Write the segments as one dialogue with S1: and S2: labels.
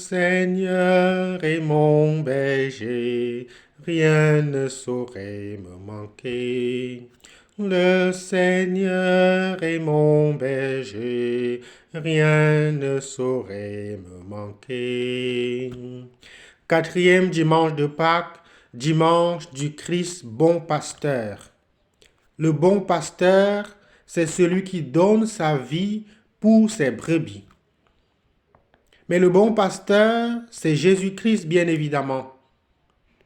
S1: Seigneur est mon berger, rien ne saurait me manquer. Le Seigneur est mon berger, rien ne saurait me manquer. Quatrième dimanche de Pâques, dimanche du Christ bon pasteur. Le bon pasteur, c'est celui qui donne sa vie pour ses brebis. Mais le bon pasteur, c'est Jésus-Christ, bien évidemment.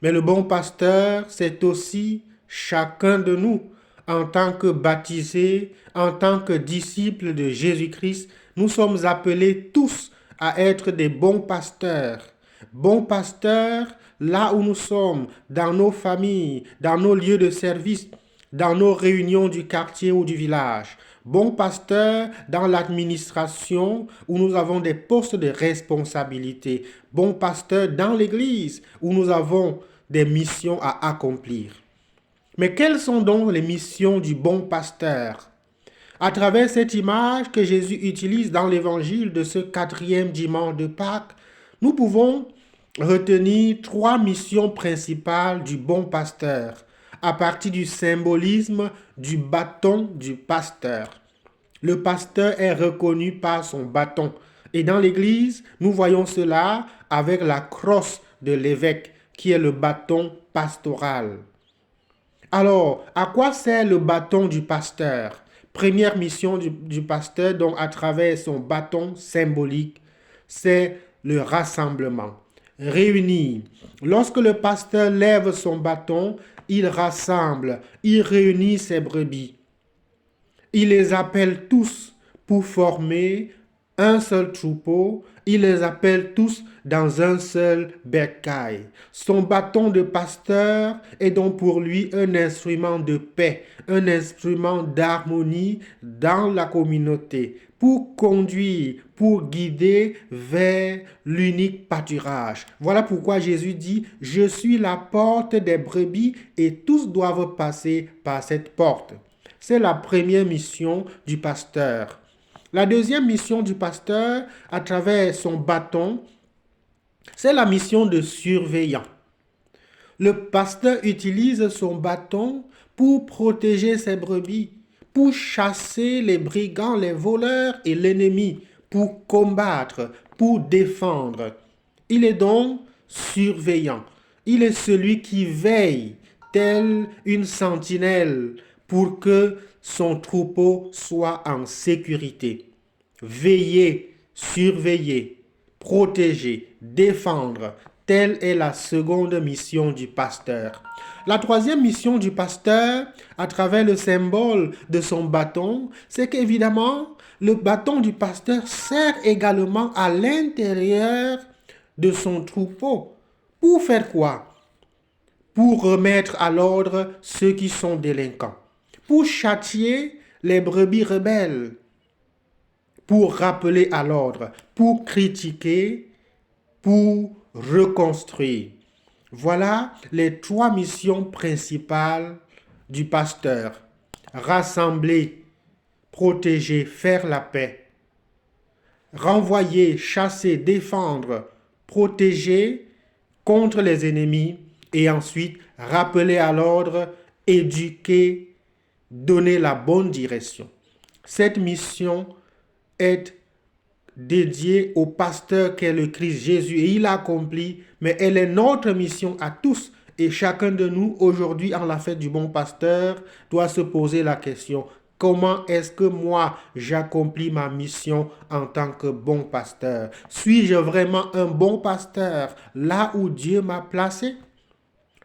S1: Mais le bon pasteur, c'est aussi chacun de nous. En tant que baptisés, en tant que disciples de Jésus-Christ, nous sommes appelés tous à être des bons pasteurs. Bons pasteurs, là où nous sommes, dans nos familles, dans nos lieux de service, dans nos réunions du quartier ou du village. Bon pasteur dans l'administration où nous avons des postes de responsabilité. Bon pasteur dans l'église où nous avons des missions à accomplir. Mais quelles sont donc les missions du bon pasteur? À travers cette image que Jésus utilise dans l'évangile de ce quatrième dimanche de Pâques, nous pouvons retenir trois missions principales du bon pasteur à partir du symbolisme du bâton du pasteur. Le pasteur est reconnu par son bâton. Et dans l'Église, nous voyons cela avec la crosse de l'évêque, qui est le bâton pastoral. Alors, à quoi sert le bâton du pasteur? Première mission du pasteur, donc à travers son bâton symbolique, c'est le rassemblement. Réunir. Lorsque le pasteur lève son bâton, il rassemble, il réunit ses brebis. Il les appelle tous pour former un seul troupeau. Il les appelle tous dans un seul bercail. Son bâton de pasteur est donc pour lui un instrument de paix, un instrument d'harmonie dans la communauté, pour conduire, pour guider vers l'unique pâturage. Voilà pourquoi Jésus dit « Je suis la porte des brebis et tous doivent passer par cette porte ». C'est la première mission du pasteur. La deuxième mission du pasteur, à travers son bâton, c'est la mission de surveillant. Le pasteur utilise son bâton pour protéger ses brebis, pour chasser les brigands, les voleurs et l'ennemi, pour combattre, pour défendre. Il est donc surveillant. Il est celui qui veille, tel une sentinelle, pour que son troupeau soit en sécurité. Veiller, surveiller, protéger, défendre, telle est la seconde mission du pasteur. La troisième mission du pasteur, à travers le symbole de son bâton, c'est qu'évidemment, le bâton du pasteur sert également à l'intérieur de son troupeau. Pour faire quoi? Pour remettre à l'ordre ceux qui sont délinquants. Pour châtier les brebis rebelles, pour rappeler à l'ordre, pour critiquer, pour reconstruire. Voilà les trois missions principales du pasteur. Rassembler, protéger, faire la paix. Renvoyer, chasser, défendre, protéger contre les ennemis et ensuite rappeler à l'ordre, éduquer, donner la bonne direction. Cette mission est dédiée au pasteur qu'est le Christ Jésus et il l'a accompli, mais elle est notre mission à tous et chacun de nous aujourd'hui en la fête du bon pasteur doit se poser la question: comment est-ce que moi j'accomplis ma mission en tant que bon pasteur? Suis-je vraiment un bon pasteur là où Dieu m'a placé?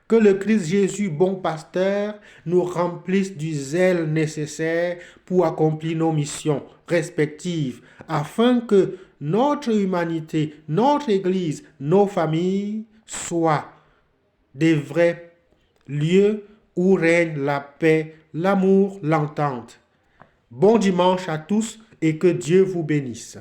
S1: Que le Christ Jésus, bon pasteur, nous remplisse du zèle nécessaire pour accomplir nos missions respectives, afin que notre humanité, notre Église, nos familles soient des vrais lieux où règne la paix, l'amour, l'entente. Bon dimanche à tous et que Dieu vous bénisse.